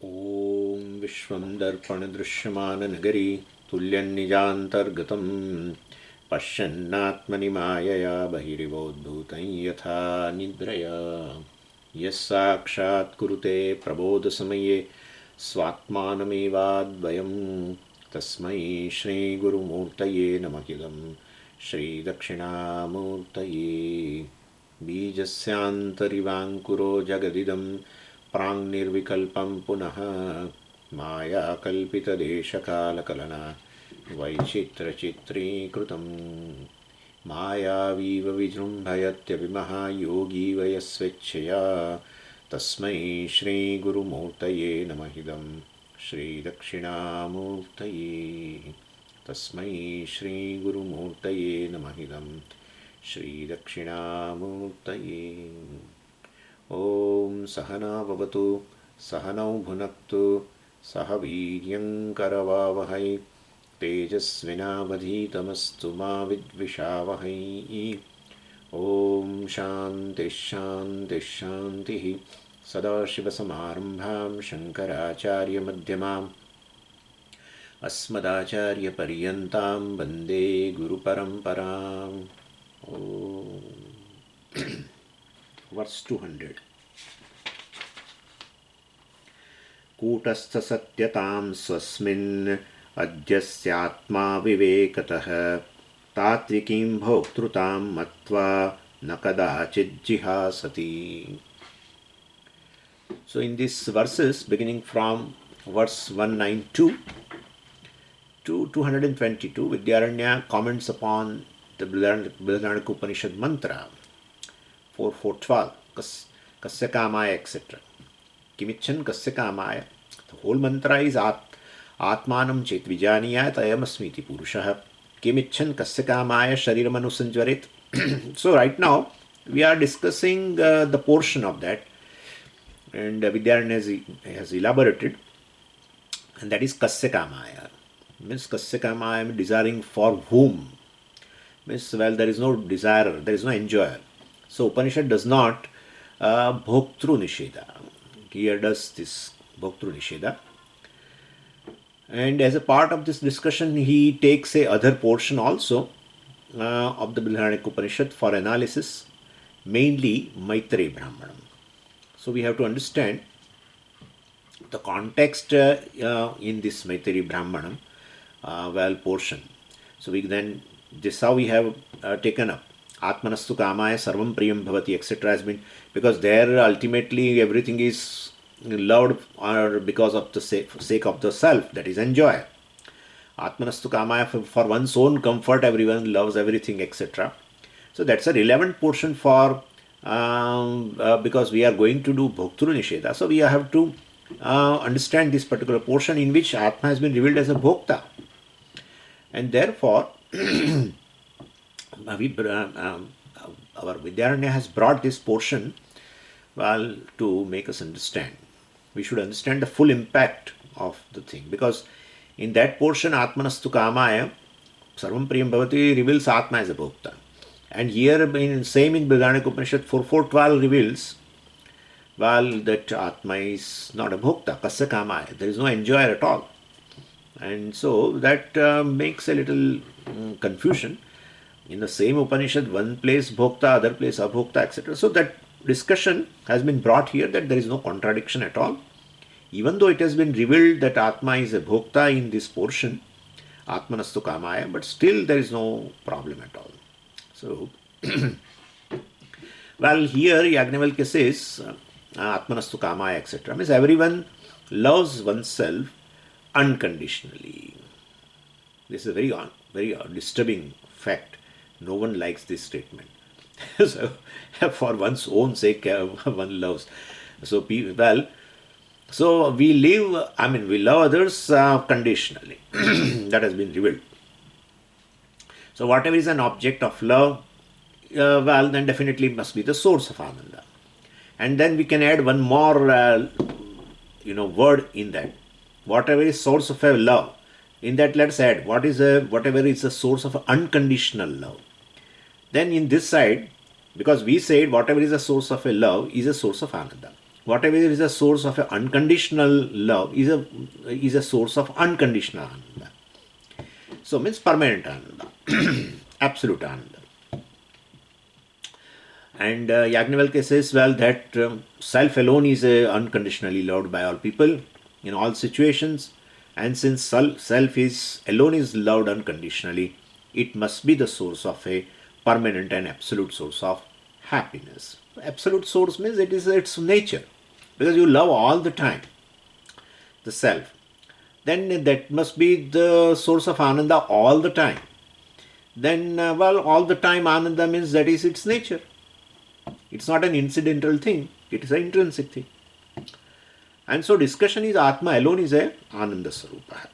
ॐ विश्वं दर्पणदृश्यमाननगरी तुल्यन्निजान्तर्गतं पश्यन्नात्मनि मायया बहिरिवोद्भूतं यथा निद्रया यः साक्षात् कुरुते प्रबोधसमये स्वात्मानमेवाद्वयं तस्मै श्रीगुरुमूर्तये नमः श्रीदक्षिणामूर्तये बीजस्यान्तरिवाङ्कुरो जगदिदं प्राङ्निर्विकल्पं पुनः मायाकल्पितदेशकालकलना वैचित्रचित्रीकृतं मायावीव विजृम्भयत्यभिमहायोगी वयस्वेच्छया तस्मै श्रीगुरुमूर्तये नमः श्रीदक्षिणामूर्तये तस्मै श्रीगुरुमूर्तये नमः श्रीदक्षिणामूर्तये ॐ सहना भवतु सहनौ भुनक्तु सह वीर्यङ्करवावहै तेजस्विनावधीतमस्तु मा विद्विषावहै ॐ शान्तिः शान्तिः शान्तिः सदाशिवसमारम्भां शङ्कराचार्यमध्यमाम् अस्मदाचार्यपर्यन्तां वन्दे गुरुपरम्पराम् Verse 200. कूटस्थसत्यतां स्वस्मिन् अद्यस्यात्मा विवेकतः तात्विकीं भोक्तृतां मत्वा न कदाचिज्जिहासति. So in these verses, beginning from verse 192 to 222, Vidyaranya comments upon the Brihadaranyaka Upanishad mantra 4.4.12, Kasya Kamaya, etc. Kimichan Kasya Kamaya. The whole mantra is Atmanam Chet Vijaniyat Ayamasmiti Purushaha. Kimichan Kasya Kamaya Shariramanu Sanjvarit. So right now we are discussing the portion of that, and Vidyaranya has elaborated, and that is Kasya Kamaya. Means Kasya Kamaya, desiring for whom? Means, well, there is no desirer, there is no enjoyer. So Upanishad does not bhoktru nisheda. Here does this bhoktru nisheda. And as a part of this discussion, he takes a other portion also of the Brihadaranyaka Upanishad for analysis, mainly Maitreya Brahmanam. So we have to understand the context in this Maitreya Brahmanam portion. So we then, this is how we have taken up Atmanastu Kamaya Sarvam Priyam Bhavati, etc. has been, because there ultimately everything is loved or because of the sake of the self, that is enjoy. Atmanastu Kamaya, for one's own comfort, everyone loves everything, etc. So that's a relevant portion for because we are going to do Bhoktru Nisheda. So we have to understand this particular portion in which Atma has been revealed as a Bhokta. And therefore, our Vidyaranya has brought this portion to make us understand. We should understand the full impact of the thing, because in that portion, Atmanastu Kamaya, Sarvam Priyam Bhavati reveals Atma as a Bhokta. And here, same in Brihadaranyaka Upanishad 4.4.12 reveals, that Atma is not a Bhokta, Kasya Kamaya. There is no enjoyer at all. And so that makes a little confusion. In the same Upanishad, one place Bhokta, other place Abhokta, etc. So that discussion has been brought here, that there is no contradiction at all. Even though it has been revealed that Atma is a Bhokta in this portion, Atmanastu Kamaya, but still there is no problem at all. So, here Yajnavalkya says, Atmanastu Kamaya, etc. Means everyone loves oneself unconditionally. This is a very disturbing fact. No one likes this statement. So, for one's own sake, one loves. So, we live, we love others conditionally. That has been revealed. So, whatever is an object of love, then definitely must be the source of Ananda. And then we can add one more, word in that. Whatever is source of a love, in that let's add whatever is the source of unconditional love. Then in this side, because we said whatever is a source of a love is a source of Ananda. whatever is a source of a unconditional love is a source of unconditional ananda. So means permanent ananda, absolute ananda. And Yajnavalkya says, well, that self alone is unconditionally loved by all people in all situations. And since self is alone is loved unconditionally, it must be the source of a permanent and absolute source of happiness. Absolute source means it is its nature, because you love all the time the self. Then that must be the source of ananda all the time. Then, well, all the time ananda means that is its nature. It's not an incidental thing, it is an intrinsic thing. And so discussion is Atma alone is a Ananda Sarupa.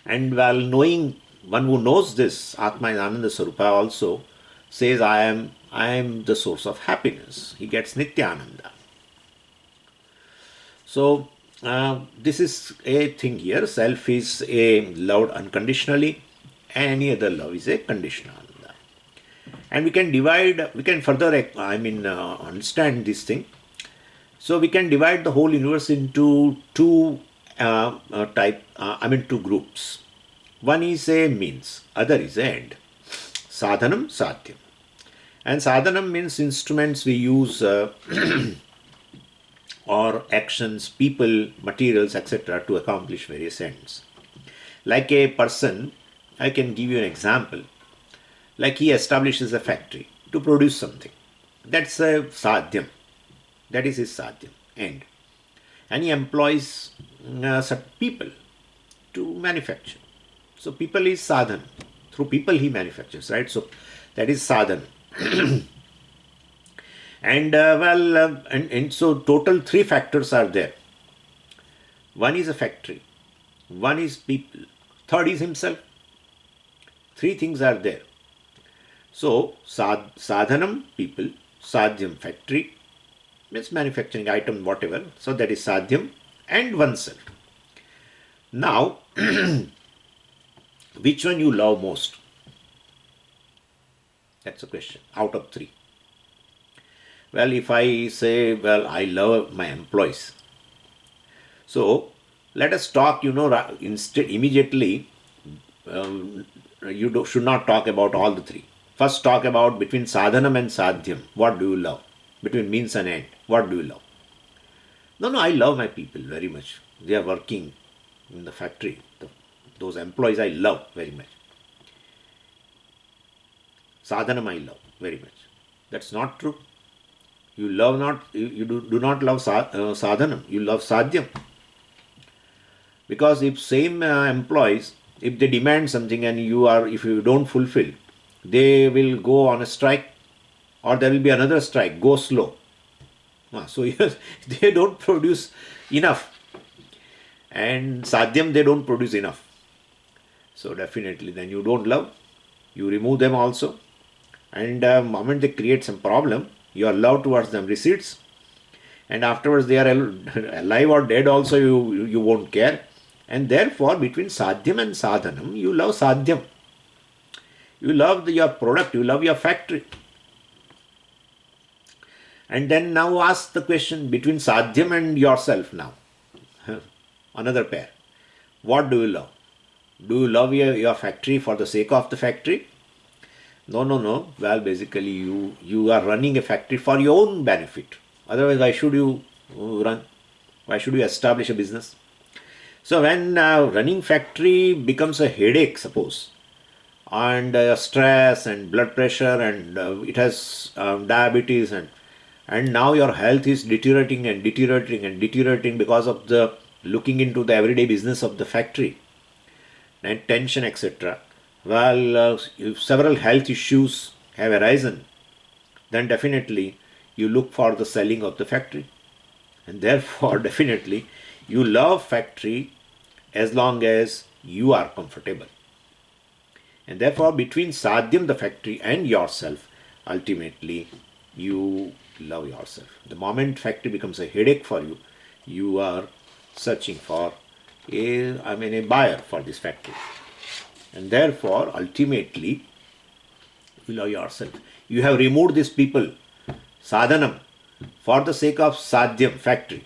And while knowing, one who knows this, Atma is Ananda Sarupa, also says, I am the source of happiness. He gets Nityananda. So this is a thing here. Self is a loved unconditionally, any other love is a conditional. And we can further, understand this thing. So we can divide the whole universe into two two groups. One is a means, other is a end. Sadhanam, sadhyam. And sadhanam means instruments we use or actions, people, materials, etc. to accomplish various ends. Like a person, I can give you an example. Like he establishes a factory to produce something. That's a sadhyam. That is his sadhyam, end. And he employs certain people to manufacture. So people is sadhan. Through people he manufactures, right? So that is sadhan. And so total three factors are there. One is a factory. One is people. Third is himself. Three things are there. So, sadhanam, people, sadhyam, factory, means manufacturing item, whatever. So, that is sadhyam, and oneself. Now, which one you love most? That's a question, out of three. Well, if I say, well, I love my employees. So, let us talk, immediately, should not talk about all the three. First talk about between sadhanam and sadhyam. What do you love? Between means and end. What do you love? No, I love my people very much. They are working in the factory. Those employees I love very much. Sadhanam I love very much. That's not true. You love not, you do not love sadhanam. You love sadhyam. Because if same employees, if they demand something and if you don't fulfill, they will go on a strike, or there will be another strike, go slow. So yes, they don't produce enough. And sadhyam, they don't produce enough. So definitely then you don't love, you remove them also. And the moment they create some problem, your love towards them recedes. And afterwards they are alive or dead also, you won't care. And therefore between sadhyam and sadhanam, you love sadhyam. You love your product, you love your factory. And then now ask the question between sadhyam and yourself now. Another pair. What do you love? Do you love your factory for the sake of the factory? No. Well, basically you are running a factory for your own benefit. Otherwise, why should you run? Why should you establish a business? So when running factory becomes a headache, suppose, and stress and blood pressure, and it has diabetes, and now your health is deteriorating because of the looking into the everyday business of the factory and tension, etc. Well, if several health issues have arisen, then definitely you look for the selling of the factory. And therefore definitely you love factory as long as you are comfortable. And therefore between sadhyam, the factory, and yourself, ultimately you love yourself. The moment factory becomes a headache for you, you are searching for a buyer for this factory. And therefore you love yourself. You have removed these people, sadhanam, for the sake of sadhyam, factory.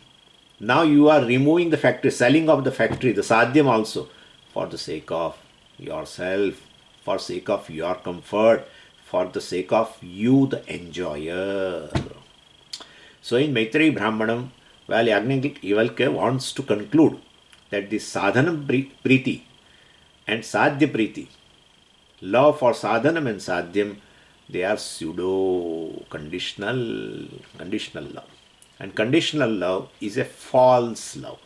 Now you are removing the factory, selling of the factory, the sadhyam also, for the sake of yourself, for sake of your comfort, for the sake of you, the enjoyer. So in Maitreyi Brahmanam, well, Yajnavalkya wants to conclude that the sadhanam priti and sadhya priti, love for sadhanam and sadhyam, they are pseudo conditional love. And conditional love is a false love.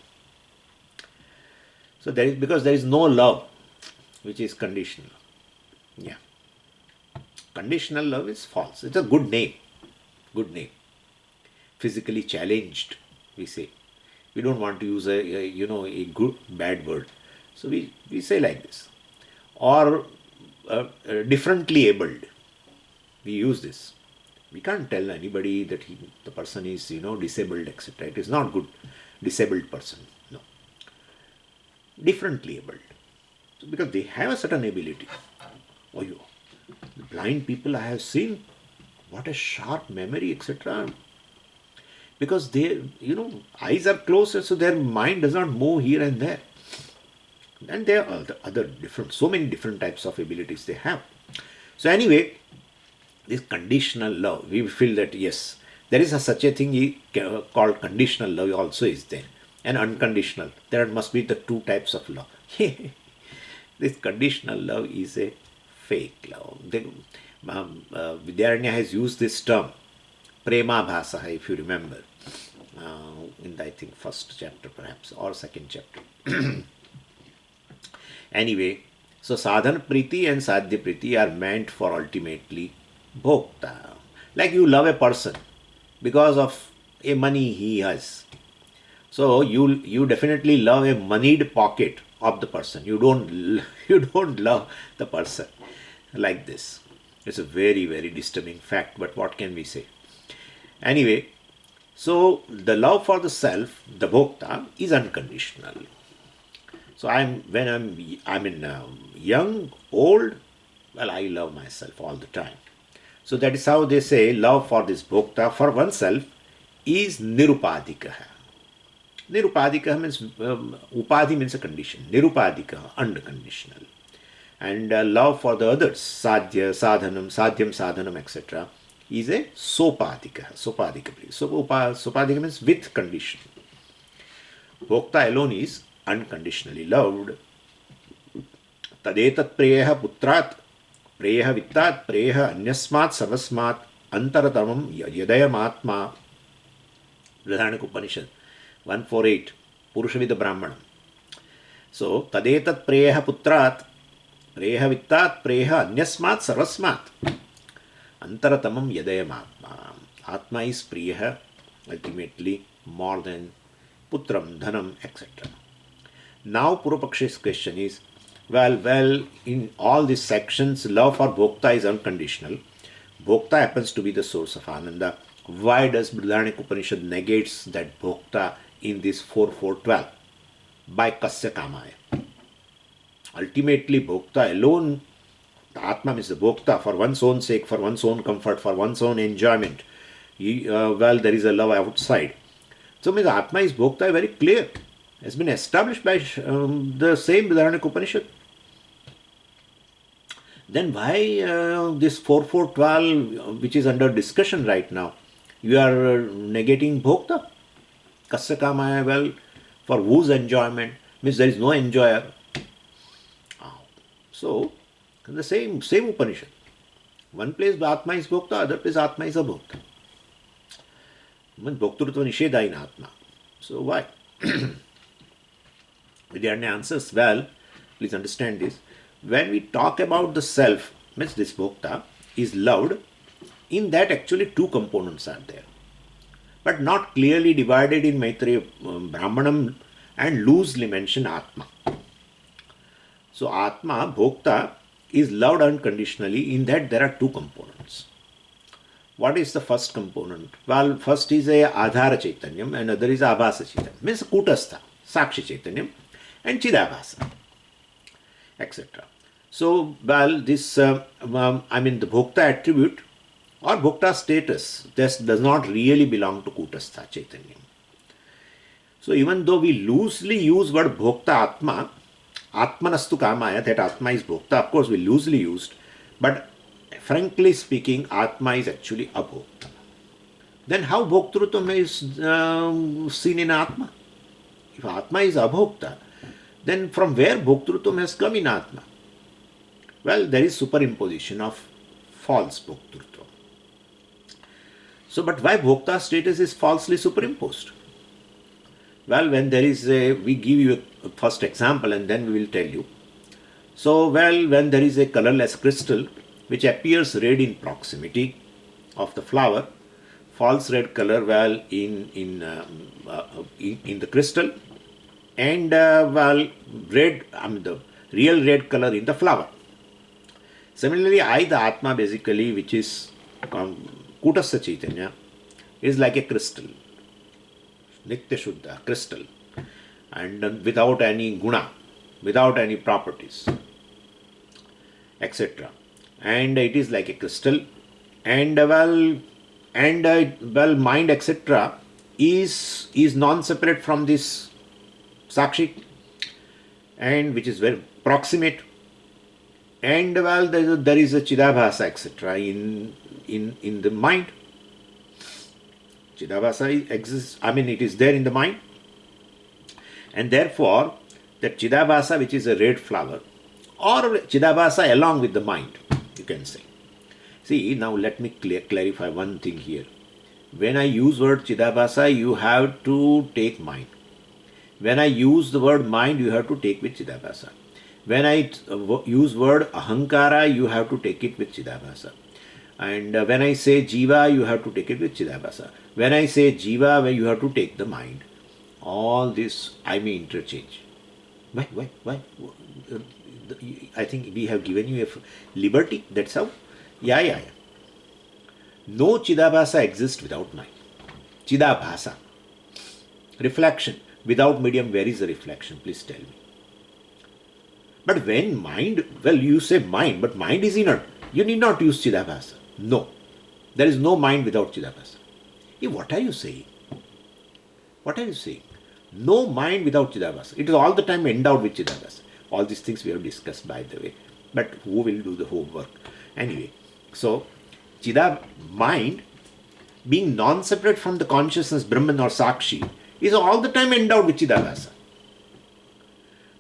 So there is, because there is no love which is conditional. Yeah. Conditional love is false. It's a good name. Good name. Physically challenged, we say. We don't want to use a good bad word. So we say like this. Or differently abled. We use this. We can't tell anybody that the person is, disabled, etc. It is not good. Disabled person. No. Differently abled. So because they have a certain ability. Oh, blind people I have seen, what a sharp memory, etc. Because they, eyes are closed, so their mind does not move here and there. And there are other different, so many different types of abilities they have. So anyway, this conditional love, we feel that yes, there is such a thing called conditional love also is there. And unconditional. There must be the two types of love. This conditional love is a fake love. Vidyaranya has used this term, prema bhasa, if you remember, in the, I think, first chapter perhaps, or second chapter. Anyway, so sadhana priti and sadhya priti are meant for ultimately bhokta. Like you love a person because of a money he has. So you definitely love a moneyed pocket of the person. You don't love the person like this. It's a very, very disturbing fact, but what can we say? Anyway, so the love for the self, the bhokta, is unconditional. So when I'm young, old, well, I love myself all the time. So that is how they say love for this bhokta, for oneself, is nirupadika. Nirupadika means, upadhi means a condition. Nirupadika, unconditional. And love for the others, sadhya, sadhanam, sadhyam, sadhanam, etc., is a sopadika. Sopadika. So sopadika means with condition. Bhokta alone is unconditionally loved. Tadetat preyaha putrat, preyaha vittat, preyaha anyasmat sarvasmat, antaratamam yadayam atma. Brihadaranyaka Upanishad 148, Purushavida Brahmanam. So, tadetat preyaha putrat, preyaha vittat, preyaha anyasmat sarvasmat, antaratamam yadayam atma. Atma is priyaha, ultimately more than putram, dhanam, etc. Now Purvapakshi's question is, well, in all these sections, love for bhokta is unconditional. Bhokta happens to be the source of ananda. Why does Brihadaranyaka Upanishad negates that bhokta in this 4.4.12? By kasya kamaya. Ultimately, bhokta alone, the atma means the bhokta, for one's own sake, for one's own comfort, for one's own enjoyment. There is a love outside. So means atma is bhokta, very clear. Has been established by the same Brihadaranyaka Upanishad. Then why this 4.4.12, which is under discussion right now, you are negating bhokta? Kasya kamaya, well, for whose enjoyment? Means there is no enjoyer. So, the same Upanishad. One place Atma is bhokta, other place Atma is abhokta. Means bhoktrutva nishedha in Atma. So why? Vidyaranya answers, well, please understand this. When we talk about the self, means this bhokta is loved, in that actually two components are there, but not clearly divided in Maitreya Brahmanam and loosely mentioned Atma. So Atma, bhokta, is loved unconditionally, in that there are two components. What is the first component? Well, first is a Adhara Chaitanyam and other is Abhasa Chaitanyam, means Kutastha, Sakshi Chaitanyam and Chidabhasa, etc. So, well, this, the bhokta attribute or Bhokta status, this does not really belong to Kutastha Chaitanya. So even though we loosely use word Bhokta Atma, Atmanastu Kamaya, that Atma is Bhokta, of course we loosely used, but frankly speaking, Atma is actually Abhokta. Then how Bhoktrutam is seen in Atma? If Atma is Abhokta, then from where Bhoktrutam has come in Atma? Well, there is superimposition of false Bhoktrutam. So, but why Bhokta status is falsely superimposed? Well, when there is we give you a first example and then we will tell you. So, well, when there is a colorless crystal which appears red in proximity of the flower, false red color, well, in the crystal, and well, red, the real red color in the flower. Similarly, I, the Atma, basically, which is Kutastha Chaitanya, is like a crystal, Nitya Shuddha, crystal, and without any guna, without any properties, etc. And it is like a crystal, and well, mind, etc. is non-separate from this Sakshi, and which is very proximate. And well, there is a Chidabhasa, etc. in the mind. Chidabhasa exists, it is there in the mind. And therefore, that Chidabhasa, which is a red flower, or Chidabhasa along with the mind, you can say. See, now let me clarify one thing here. When I use word Chidabhasa, you have to take mind. When I use the word mind, you have to take with Chidabhasa. When I use word Ahankara, you have to take it with Chidabhasa. And when I say Jiva, you have to take it with Chidabhasa. When I say Jiva, you have to take the mind. All this I may interchange. Why? I think we have given you a liberty, that's how. Yeah. No Chidabhasa exists without mind. Chidabhasa. Reflection. Without medium, where is the reflection? Please tell me. But when mind, well, you say mind, but mind is inert. You need not use Chidabhasa. No. There is no mind without Chidabhasa. What are you saying? What are you saying? No mind without Chidabhasa. It is all the time endowed with Chidabhasa. All these things we have discussed, by the way. But who will do the homework? Anyway, so mind, being non-separate from the consciousness, Brahman or Sakshi, is all the time endowed with Chidabhasa.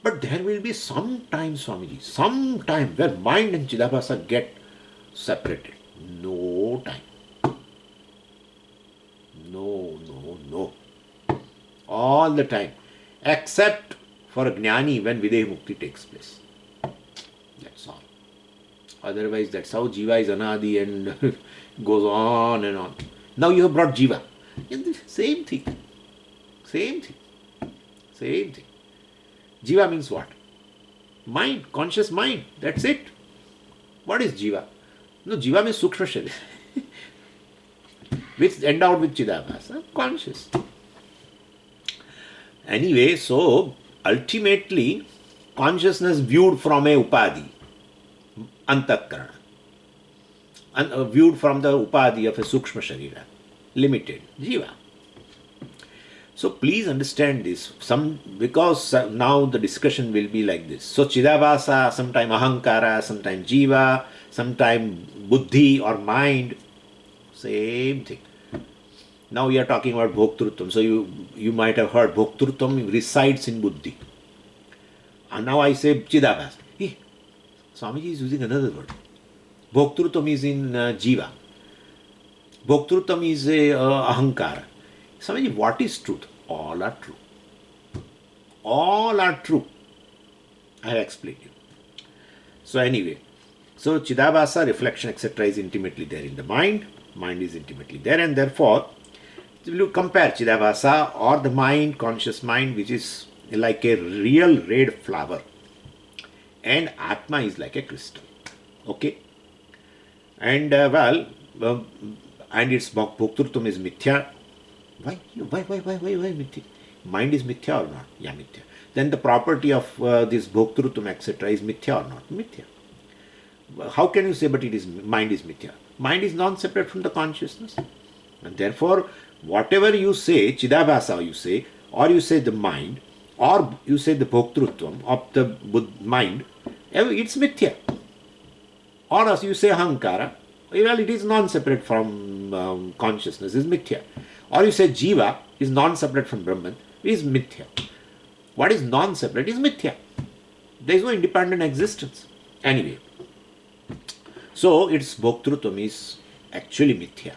But there will be some time, Swamiji, some time where mind and Chidabhasa get separated. No time. No. All the time. Except for a Jnani when Videha Mukti takes place. That's all. Otherwise, that's how Jiva is Anadi and goes on and on. Now you have brought Jiva. Same thing. Jiva means what? Mind, conscious mind. That's it. What is Jiva? No, Jiva means Sukshma Sharir. Which endowed with Chidabhasa, conscious. Anyway, so ultimately, consciousness viewed from a Upadhi, Antakarana, viewed from the Upadhi of a Sukshma Sharira, limited, Jiva. So please understand this, because now the discussion will be like this. So Chidabhasa, sometime Ahankara, sometime Jiva, sometime Buddhi or mind, same thing. Now we are talking about Bhoktrutam. So you might have heard Bhoktrutam resides in Buddhi. And now I say Chidabhasa. Hey, Swamiji is using another word. Bhoktrutam is in Jiva. Bhoktrutam is Ahankara. Swamiji, what is truth? All are true. All are true. I have explained you. So anyway, so Chidabhasa, reflection, etc. is intimately there in the mind. Mind is intimately there, and therefore, if you compare Chidabhasa or the mind, conscious mind, which is like a real red flower, and Atma is like a crystal. Okay? And and its Bhoktrutam is Mithya. Why Mithya? Mind is Mithya or not? Yeah, Mithya. Then the property of this Bhoktrutam, etc. is Mithya or not? Mithya. How can you say, but mind is Mithya? Mind is non-separate from the consciousness. And therefore, whatever you say, Chidabhasa you say, or you say the mind, or you say the Bhoktrutvam of the mind, it's mithya. Or as you say Ahankara, well, it is non-separate from consciousness, is mithya. Or you say Jiva is non-separate from Brahman, is mithya. What is non-separate is mithya. There is no independent existence. Anyway, so its Bhoktrutvam is actually mithya.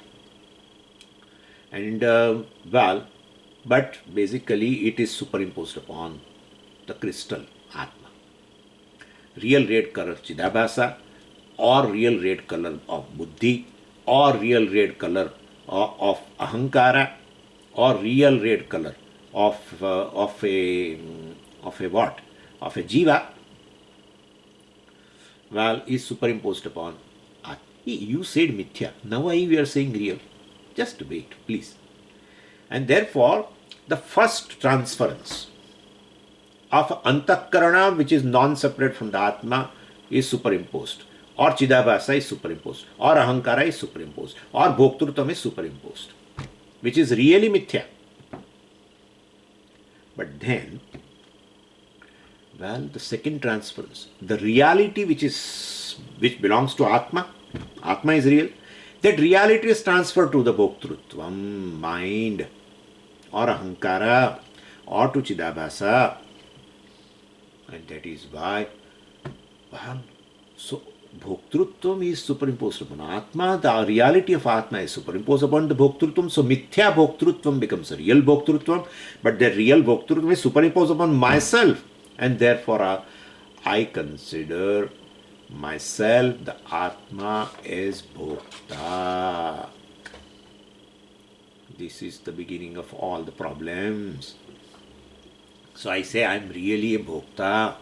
And well, but basically it is superimposed upon the crystal Atma. Real red color Chidabhasa, or real red color of Buddhi, or real red color of Ahankara, or real red color of a what? Of a Jiva, well, is superimposed upon Atma. You said mithya, now we are saying real. Just wait, please. And therefore, the first transference of Antakarana, which is non-separate from the Atma, is superimposed. Or Chidabhasa is superimposed. Or Ahankara is superimposed. Or Bhoktrutvam is superimposed. Which is really mithya. But then, well, the second transference, the reality which belongs to Atma is real. That reality is transferred to the Bhoktrutvam, mind, or Ahankara, or to Chidabhasa. And that is why, well, so Bhoktrutvam is superimposed upon Atma, the reality of Atma is superimposed upon the Bhoktrutvam. So Mithya Bhoktrutvam becomes a real Bhoktrutvam, but the real Bhoktrutvam is superimposed upon myself. And therefore, I consider myself, the Atma, as Bhokta. This is the beginning of all the problems. So I say I am really a Bhokta,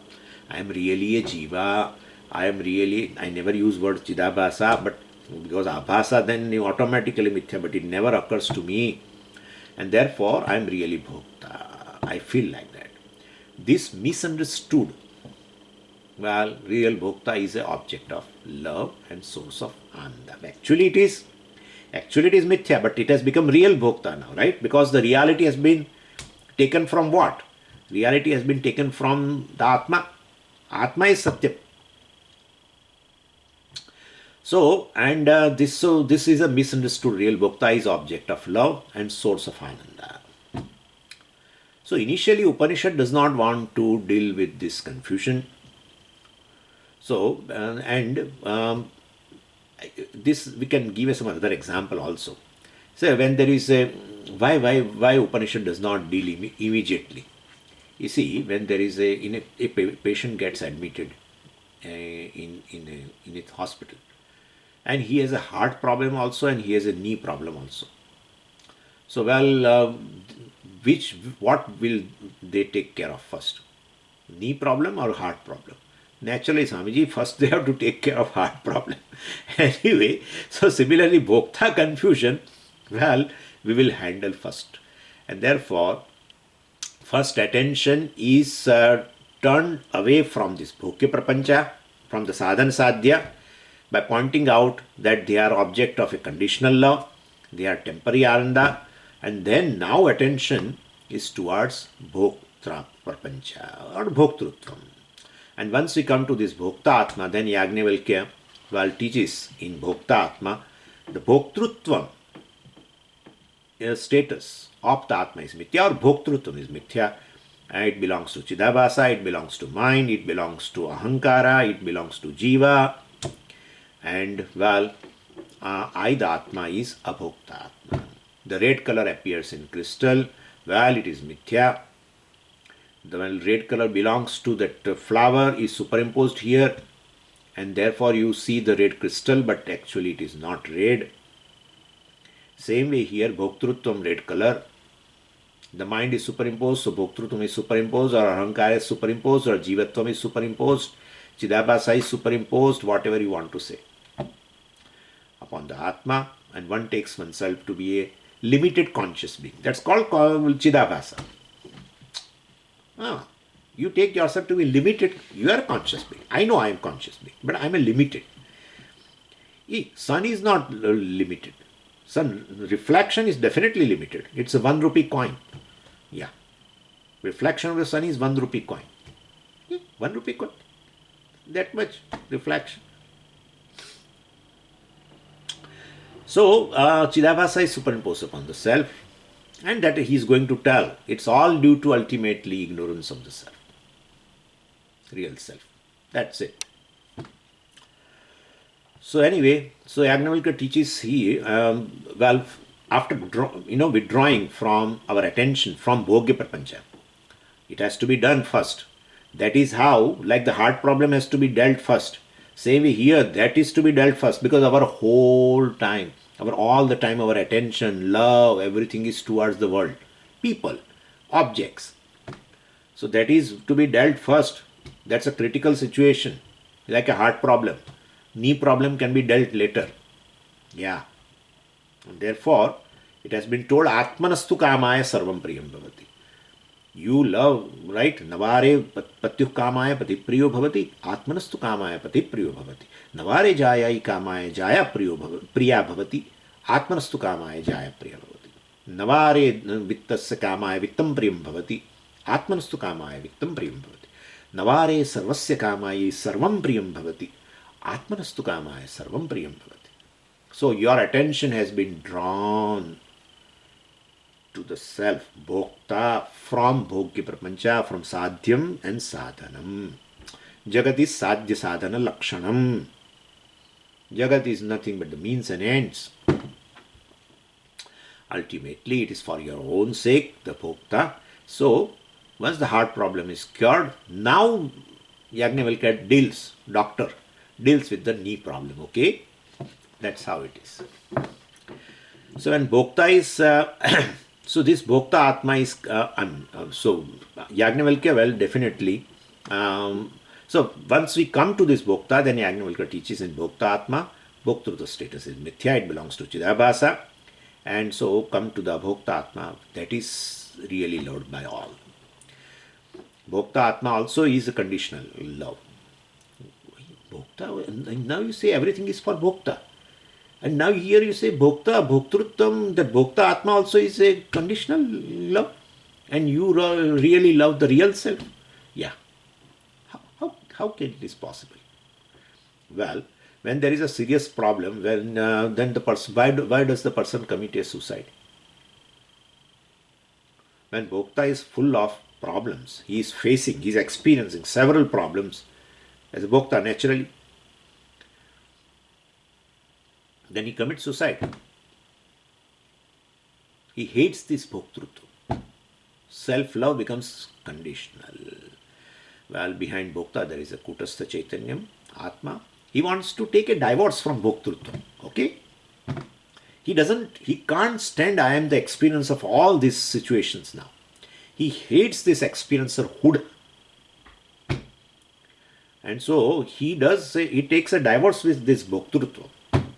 I am really a Jiva, I never use word Chidabhasa, but because Abhasa then automatically mithya, but it never occurs to me. And therefore I am really Bhokta. I feel like that. This misunderstood, well, real Bhokta is an object of love and source of Ananda. Actually it is mithya, but it has become real Bhokta now, right? Because the reality has been taken from what? Reality has been taken from the Atma. Atma is Satyam. So this is a misunderstood. Real Bhokta is object of love and source of Ananda. So initially Upanishad does not want to deal with this confusion. So this we can give some other example also. So when there is a why Upanishad does not deal immediately. You see, when there is a patient gets admitted in a hospital, and he has a heart problem also, and he has a knee problem also. So well, what will they take care of first? Knee problem or heart problem? Naturally, Swamiji, first they have to take care of heart problem. Anyway, so similarly, Bhokta confusion, well, we will handle first. And therefore, first attention is turned away from this Bhokya Prapancha, from the Sadhana Sadhya, by pointing out that they are object of a conditional law, they are temporary Ananda, and then now attention is towards Bhoktra Prapancha or Bhoktrutvam. And once we come to this Bhokta Atma, then Yajnavalkya teaches in Bhokta Atma, the Bhoktrutvam status of the Atma is mithya, or Bhoktrutvam is mithya. It belongs to Chidabhasa, it belongs to mind, it belongs to Ahankara, it belongs to Jiva. And well, I, the Atma, is Abhokta Atma. The red color appears in crystal, well, it is mithya. The red color belongs to that flower is superimposed here, and therefore you see the red crystal, but actually it is not red. Same way here, Bhoktrutvam, red color. The mind is superimposed, so Bhoktrutvam is superimposed, or Ahankara is superimposed, or Jivatvam is superimposed, Chidabhasa is superimposed, whatever you want to say, upon the Atma, and one takes oneself to be a limited conscious being. That's called Chidabhasa. You take yourself to be limited, you are a conscious being. I know I am conscious being, but I am a limited. Sun is not limited. Sun reflection is definitely limited. It's a 1 rupee coin. Yeah. Reflection of the sun is 1 rupee coin. Yeah, 1 rupee coin. That much reflection. So Chidabhasa is superimposed upon the self, and that he is going to tell it's all due to ultimately ignorance of the self, real self. That's it. So anyway, so Yajnavalkya teaches he after withdrawing from our attention from Bhogya Prapancha, it has to be done first. That is how, like the heart problem has to be dealt first. Same way here, that is to be dealt first, because our whole time, all the time, our attention, love, everything is towards the world, people, objects. So that is to be dealt first. That's a critical situation, like a heart problem. Knee problem can be dealt later. Yeah. And therefore, it has been told, Atmanastu kamaya sarvam priyam bhavati. You love, right? Navare patyuh kamaya pati priyo bhavati. Atmanastu kamaya pati priyo bhavati. Navare jayai kamaya jaya priya bhavati. Atmanastu kamaya jaya priya bhavati. Navare vittasya kamaya vittam priyam bhavati. Atmanastu kamaya vittam priyam bhavati. Navare sarvasya kamaya sarvam priyam bhavati. Atmanastu kamaya sarvam priyam bhavati. So your attention has been drawn to the self, bhokta, from bhogya prapancha, from sadhyam and sadhanam. Jagat is sadhya sadhana lakshanam. Jagat is nothing but the means and ends. Ultimately, it is for your own sake, the bhokta. So, once the heart problem is cured, now Yajnavalkya doctor deals with the knee problem, okay? That's how it is. So when bhokta is, so this bhokta atma is, so Yajnavalkya, well, definitely. So once we come to this bhokta, then Yajnavalkya teaches in bhokta atma, bhoktrutva status is mithya, it belongs to Chidabhasa. And so come to the bhokta atma, that is really loved by all. Bhokta atma also is a conditional love. Bhokta, and now you say everything is for bhokta. And now here you say bhokta, bhoktrutvam, that bhokta atma also is a conditional love. And you really love the real self. Yeah. How can this possible? Well, when there is a serious problem, then the person, why does the person commit a suicide? When bhokta is full of problems, he is experiencing several problems as a bhokta naturally, then he commits suicide. He hates this bhoktrutva. Self-love becomes conditional. Well, behind bhokta there is a kutastha chaitanyam, atma. He wants to take a divorce from bhoktrutva. Okay? He can't stand I am the experience of all these situations now. He hates this experiencerhood. And so he takes a divorce with this bhoktrutva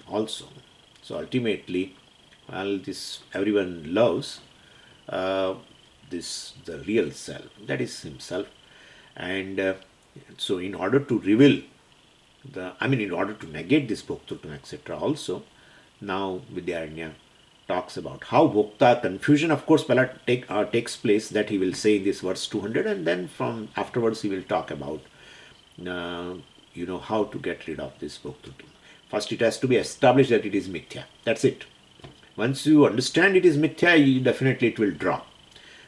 also. So ultimately, well, this everyone loves the real self, that is himself. And so in order to reveal in order to negate this bhoktrutva, etc. also, now Vidyaranya talks about how bhokta confusion, of course, takes place, that he will say in this verse 200, and then from afterwards he will talk about how to get rid of this bhoktrutva. First it has to be established that it is mithya. That's it. Once you understand it is mithya, definitely it will drop.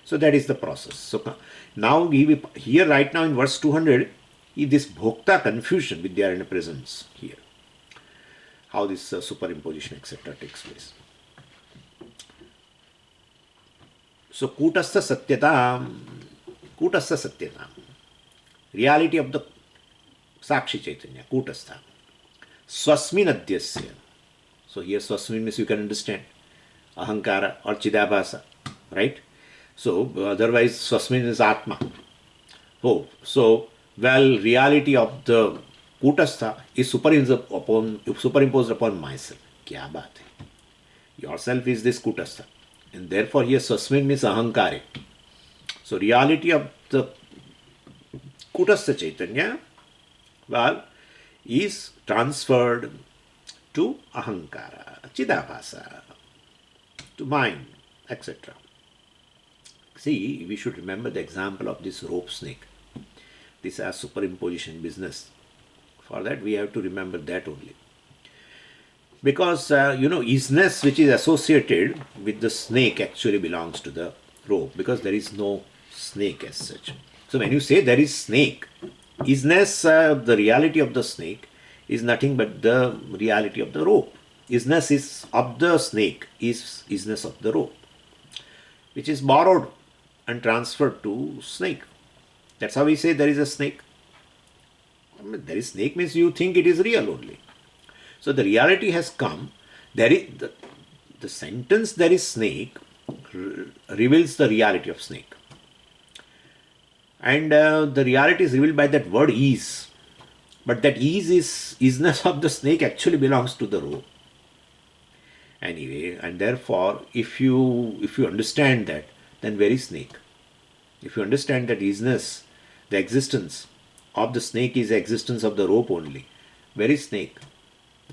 So that is the process. So now here right now in verse 200, this bhokta confusion Vidyaranya presents here. How this superimposition, etc. takes place. So kutastha satyatam, reality of the Sakshi Chaitanya, kutastha. Swasmin adyasya. So here Swasmin means you can understand Ahankara or Chidabhasa, right? So otherwise Swasmin is Atma. So reality of the kutastha is superimposed upon myself. Kya baat hai? Yourself is this kutastha. And therefore here Swasmin means Ahankare. So reality of the kutastha Chaitanya, is transferred to ahankara, chidabhasa, to mind, etc. See, we should remember the example of this rope snake. This is superimposition business. For that, we have to remember that only. Because, isness which is associated with the snake actually belongs to the rope because there is no snake as such. So, when you say there is snake, isness, the reality of the snake is nothing but the reality of the rope. Isness is of the snake, is isness of the rope, which is borrowed and transferred to snake. That's how we say there is a snake. I mean, there is snake means you think it is real only. So the reality has come. There is the sentence there is snake reveals the reality of snake. And the reality is revealed by that word is. But that isness of the snake actually belongs to the rope. Anyway, and therefore, if you understand that, then where is snake? If you understand that isness, the existence of the snake is the existence of the rope only, where is snake?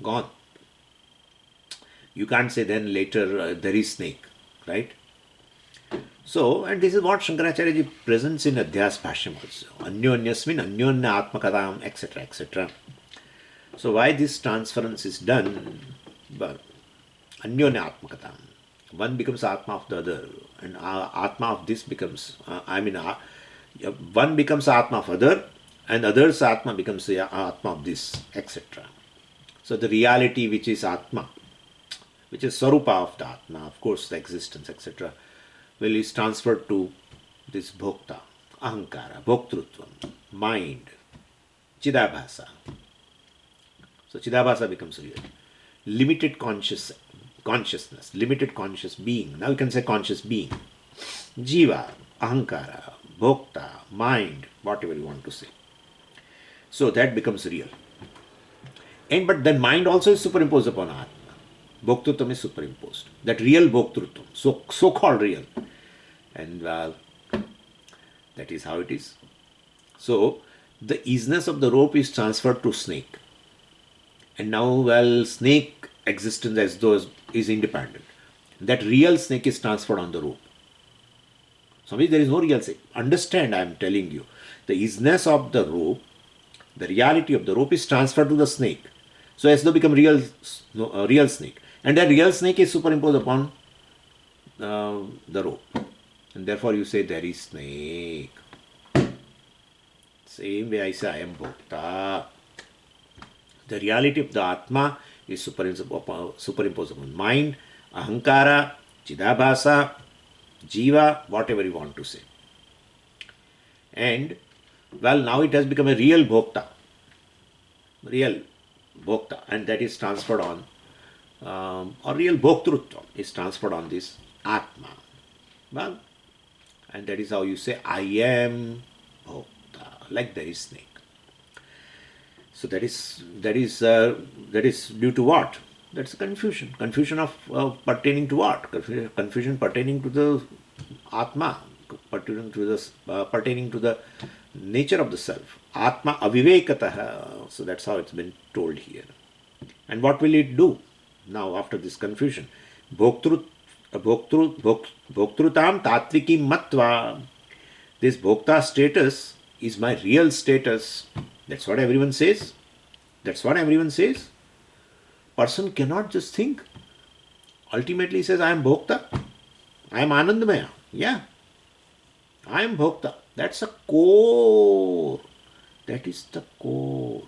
Gone. You can't say then later there is snake, right? So, and this is what Shankaracharya ji presents in Adhyas Bhashyam also. Anyonyasmin, anyonya atmakadam, etc., etc. So, why this transference is done? Well, anyonya atmakadam. One becomes Atma of the other, and Atma of this becomes, one becomes Atma of other, and other's Atma becomes the Atma of this, etc. So, the reality which is Atma, which is Sarupa of the Atma, of course, the existence, etc., will is transferred to this Bhokta, Ahankara, Bhoktrutvam, mind, Chidabhasa. So, Chidabhasa becomes real. Limited consciousness, limited conscious being. Now you can say conscious being. Jiva, Ahankara, Bhokta, mind, whatever you want to say. So, that becomes real. And but then mind also is superimposed upon Atma. Bhoktrutvam is superimposed. That real Bhoktrutvam, so called real. And that is how it is. So, the isness of the rope is transferred to snake. And now, snake existence as though is independent. That real snake is transferred on the rope. So, there is no real snake. Understand, I am telling you. The isness of the rope, the reality of the rope is transferred to the snake. So, as though become real snake. And that real snake is superimposed upon the rope. And therefore you say there is snake. Same way I say I am Bhokta. The reality of the Atma is superimposed upon mind, Ahankara, Chidabhasa, Jiva, whatever you want to say. And now it has become a real Bhokta. Real Bhokta. And that is transferred on, or real Bhoktrutva is transferred on this Atma. Well, and that is how you say, I am Bhokta, like there is snake. So that is due to what? That's a confusion. Confusion of pertaining to what? Confusion pertaining to the Atma, pertaining to the nature of the self. Atma avivekataha. So that's how it's been told here. And what will it do now after this confusion? Bhoktrutam tatvikim matva. This bhokta status is my real status. That's what everyone says. Person cannot just think. Ultimately he says, I am bhokta. I am anandamaya. Yeah. I am bhokta. That's a core. That is the core.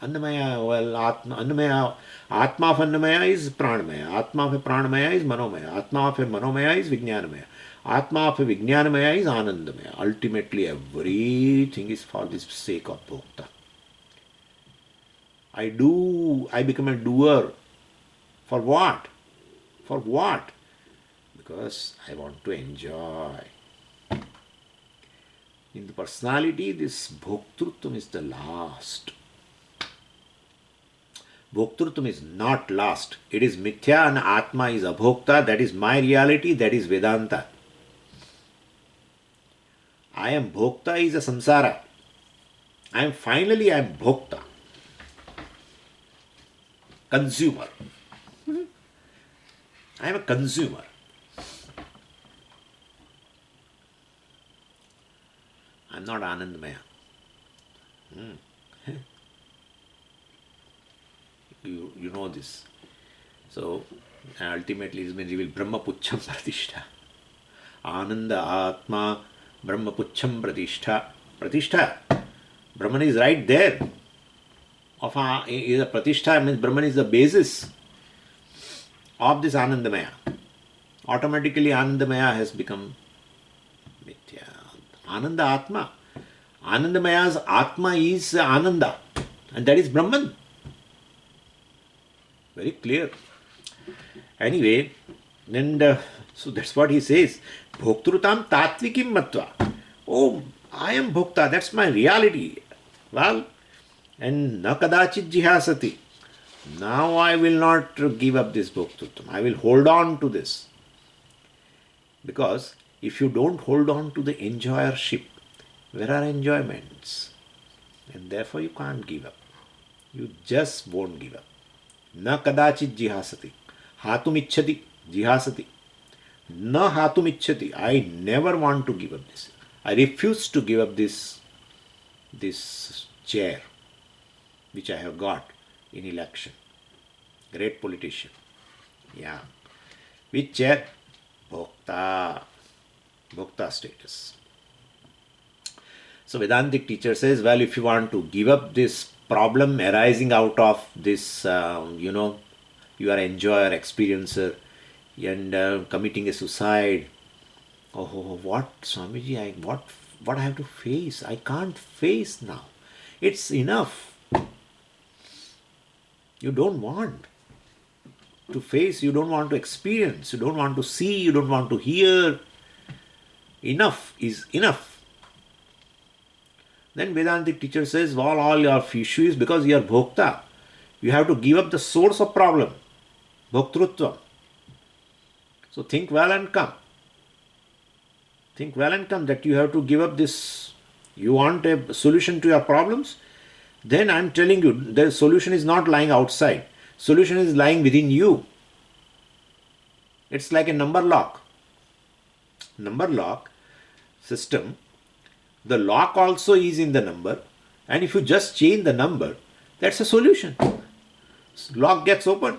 Annamaya, Atma of Annamaya is Pranamaya. Atma of Pranamaya is Manomaya. Atma of Manomaya is Vijnanamaya. Atma of Vijnanamaya is Anandamaya. Ultimately, everything is for the sake of Bhokta. I become a doer. For what? Because I want to enjoy. In the personality, this Bhoktrutvam is the last. Bhoktrutvam is not last. It is Mithya and Atma is Abhokta. That is my reality. That is Vedanta. I am Bhokta is a samsara. I am Bhokta. consumer. I am a consumer. I am not Anandamaya. You know this. So ultimately it means you will Brahma Pucham Pratishtha. Ananda Atma Brahma Pucham Pratishtha. Pratishtha. Brahman is right there. Is a Pratishtha means Brahman is the basis of this Anandamaya. Automatically Anandamaya has become Mithya. Ananda Atma. Anandamaya's Atma is Ananda. And that is Brahman. Very clear. Anyway, and so that's what he says. Bhoktrutam tatvikim matva. Oh, I am Bhokta. That's my reality. Well, and na kadachit jihasati. Now I will not give up this Bhoktrutam. I will hold on to this. Because if you don't hold on to the enjoyership, where are enjoyments? And therefore you can't give up. You just won't give up. Na kadachit jihasati. Hatum ichchati jihasati. Na hatum ichchati. I never want to give up this. I refuse to give up this chair which I have got in election. Great politician. Yeah. Which chair? Bhokta. Bhokta status. So Vedantic teacher says, well, if you want to give up this problem arising out of this, you are enjoyer, experiencer, and committing a suicide. Oh, what, Swamiji, what I have to face? I can't face now. It's enough. You don't want to face, you don't want to experience, you don't want to see, you don't want to hear. Enough is enough. Then Vedantic teacher says, well, all your issue is because you are Bhokta. You have to give up the source of problem, Bhoktrutva. So think well and come. Think well and come that you have to give up this. You want a solution to your problems? Then I am telling you, the solution is not lying outside. Solution is lying within you. It's like a number lock. Number lock system. The lock also is in the number, and if you just change the number, that's a solution. Lock gets open.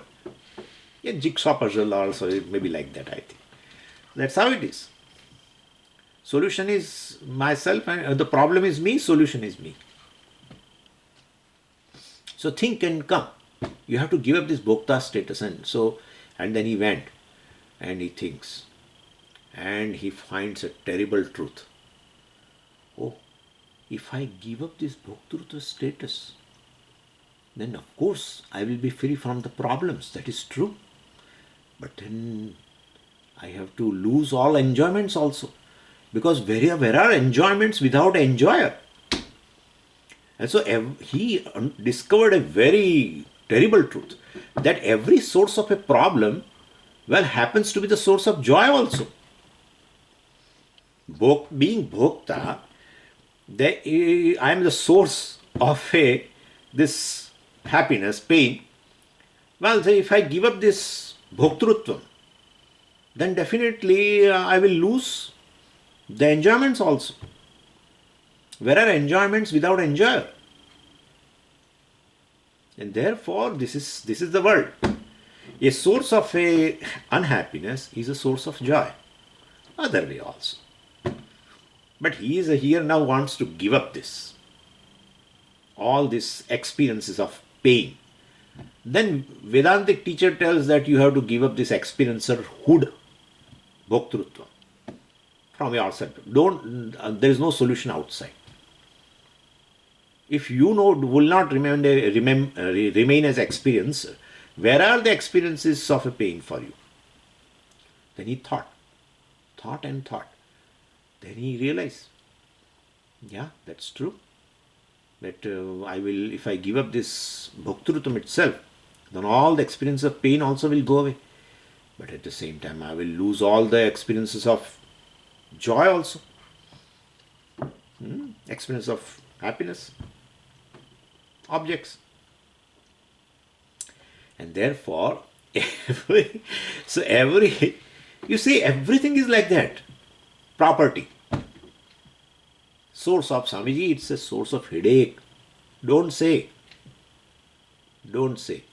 A jigsaw puzzle also, it may be like that, I think. That's how it is. Solution is myself, and the problem is me, solution is me. So think and come. You have to give up this Bhokta status. And then he went and he thinks. And he finds a terrible truth. Oh, if I give up this Bhoktruta status, then of course I will be free from the problems. That is true. But then I have to lose all enjoyments also. Because where are enjoyments without enjoyer? And so he discovered a very terrible truth. That every source of a problem, well, happens to be the source of joy also. Being Bhokta, I am the source of this happiness, pain. Well, say if I give up this Bhoktrutvam, then definitely I will lose the enjoyments also. Where are enjoyments without enjoyer? And therefore, this is the world. A source of unhappiness is a source of joy. Other way also. But he is here now wants to give up this. All these experiences of pain. Then Vedantic teacher tells that you have to give up this experiencerhood, Bhoktrutva, from yourself. There is no solution outside. If you will not remain as experiencer, where are the experiences of a pain for you? Then he thought. Then he realized, yeah, that's true. That if I give up this Bhoktrutam itself, then all the experience of pain also will go away. But at the same time, I will lose all the experiences of joy also. Experience of happiness. Objects. And therefore, every, so every, you see, everything is like that. Property, source of Swamiji, it's a source of headache. Don't say, don't say.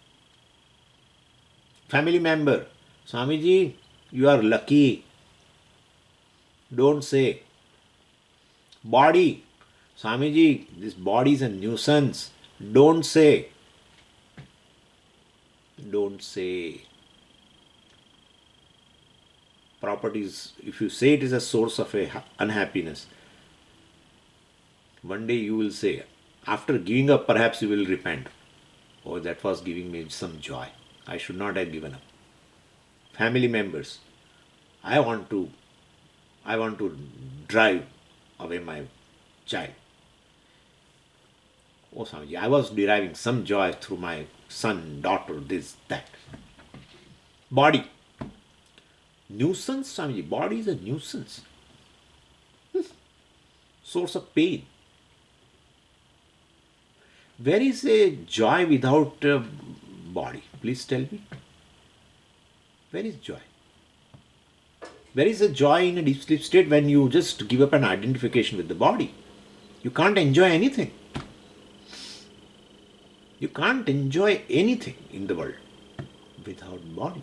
Family member, Swamiji, you are lucky. Don't say. Body, Swamiji, this body is a nuisance. Don't say. Don't say. Properties, if you say it is a source of unhappiness, one day you will say, after giving up, perhaps you will repent. Oh, that was giving me some joy. I should not have given up. Family members, I want to I want to drive away my child. Oh, Swamiji, I was deriving some joy through my son, daughter, this, that. Body. Nuisance, Swamiji. Body is a nuisance. Source of pain. Where is a joy without a body? Please tell me. Where is joy? Where is a joy in a deep sleep state when you just give up an identification with the body? You can't enjoy anything. You can't enjoy anything in the world without body.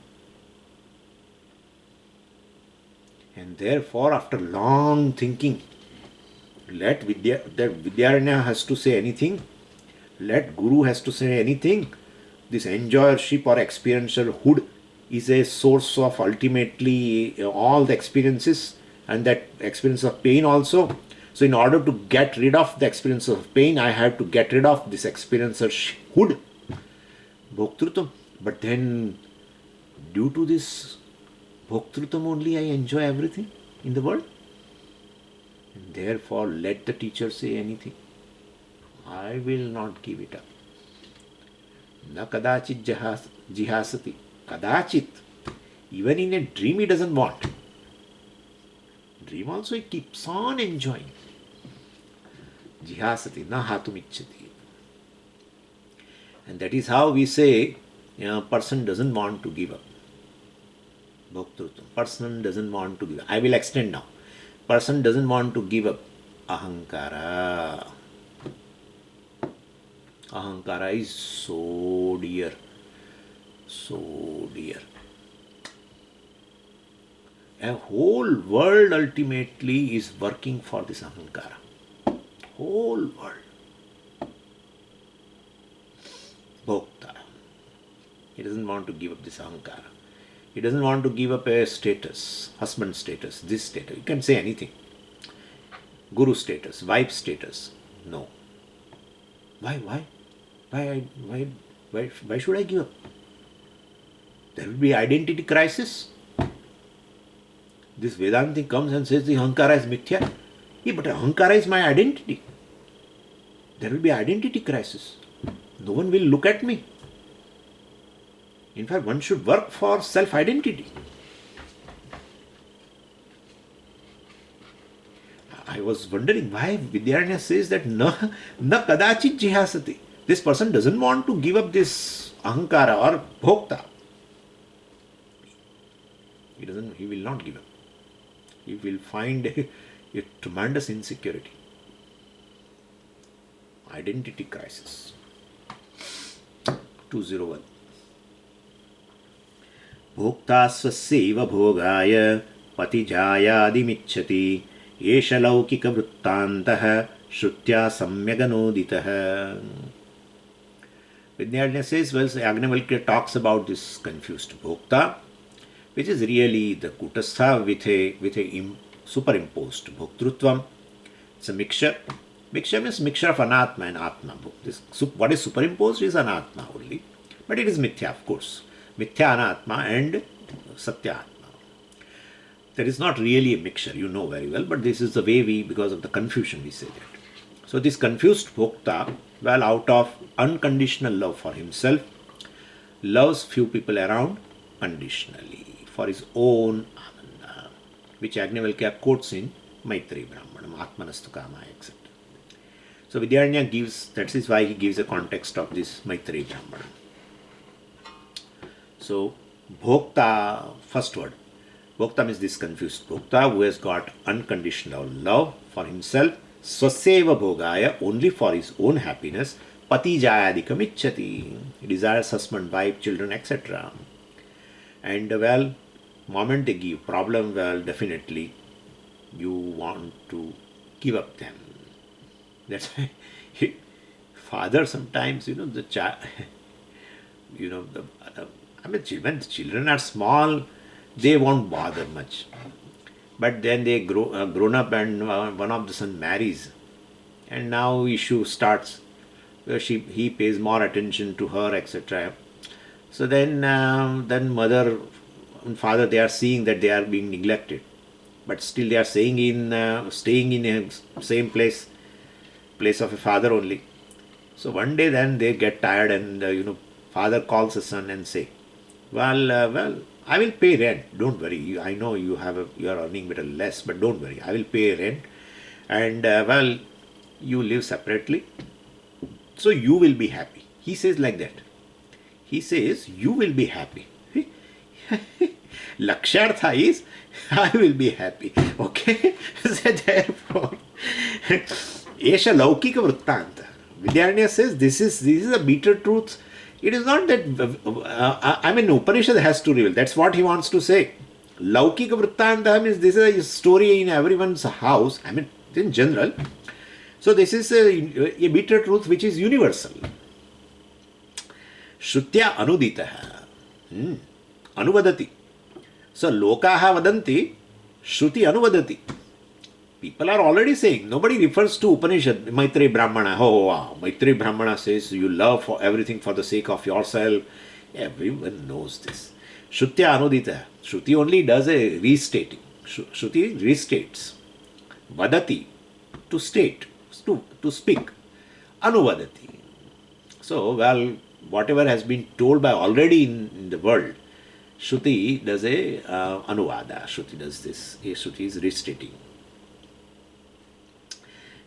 And therefore, after long thinking, let Vidyaranya has to say anything, let Guru has to say anything. This enjoyership or experientialhood is a source of ultimately all the experiences, and that experience of pain also. So in order to get rid of the experience of pain, I have to get rid of this experiencerhood, bhoktrutam. But then due to this bhoktrutam only I enjoy everything in the world. And therefore let the teacher say anything, I will not give it up. Na kadachit jihasati. Kadachit. Even in a dream he doesn't want. Dream also he keeps on enjoying. Jihasati na hatumicchati. And that is how we say a person doesn't want to give up. Bhoktrutam. Person doesn't want to give up. I will extend now. Person doesn't want to give up ahankara. Ahankara is so dear. So dear. A whole world ultimately is working for this ahankara. Whole world. Bhokta. He doesn't want to give up this ahankara. He doesn't want to give up a status, husband status, this status. You can say anything. Guru status, wife status. No. Why? Why should I give up? There will be identity crisis. This Vedanti comes and says the Ahankara is mithya. Yeah, but Ahankara is my identity. There will be identity crisis. No one will look at me. In fact, one should work for self-identity. I was wondering why Vidyaranya says that na kadachit jihasati. This person doesn't want to give up this ahankara or bhokta. He will not give up. He will find a tremendous insecurity. Identity crisis. 201. Bhokta swasaiva bhogaya patijayadimichchati esha laukika vruttantah shrutya samyaganoditah. Vidyaranya says, well, Yajnavalkya talks about this confused bhokta, which is really the kutastha with a superimposed bhoktrutvam. It's a mixture. Mixture means mixture of anatma and atma. What is superimposed is anatma only, but it is mithya, of course. Mithya anatma and satya atma. There is not really a mixture, you know very well, but this is the way because of the confusion, we say that. So this confused bhokta, well, out of unconditional love for himself, loves few people around conditionally for his own ananda, which Yajnavalkya quotes in Maitreyi Brahmanam, Atmanastu Kamaya, etc. So Vidyaranya gives, that is why he gives a context of this Maitreyi Brahmanam. So, bhokta, first word. Bhokta means this confused bhokta who has got unconditional love for himself, swaseva bhogaya, only for his own happiness, pati jayadikam ichchati, he desires husband, wife, children, etc. And well, moment they give problem, well, definitely you want to give up them. That's why father sometimes, the child, you know, the I mean, when the children are small, they won't bother much. But then they grown up, and one of the son marries, and now issue starts where he pays more attention to her, etc. So then mother and father, they are seeing that they are being neglected, but still they are staying in a same place of a father only. So one day then they get tired, and father calls the son and say, well, I will pay rent. Don't worry. I know you are earning little less, but don't worry. I will pay rent, and well, you live separately, so you will be happy. He says like that. He says you will be happy. Lakshartha is I will be happy. Okay? So therefore, Esha Laukika Vrittanta. Vidyaranya says this is a bitter truth. It is not that, I mean, Upanishad has to reveal. That's what he wants to say. Laukika Vrittanta means this is a story in everyone's house, I mean, in general. So this is a bitter truth which is universal. Shrutya anuditaha. Anuvadati. So lokaha vadanti, Shruti anuvadati. People are already saying, nobody refers to Upanishad, Maitreya Brahmana. Oh, wow. Maitreya Brahmana says you love for everything for the sake of yourself. Everyone knows this. Shrutya anudita. Shruti only does a restating. Shruti restates. Vadati, to state, to speak. Anuvadati. So, well, whatever has been told by already in the world, Shruti does a anuvada. Shruti does this. Shruti is restating.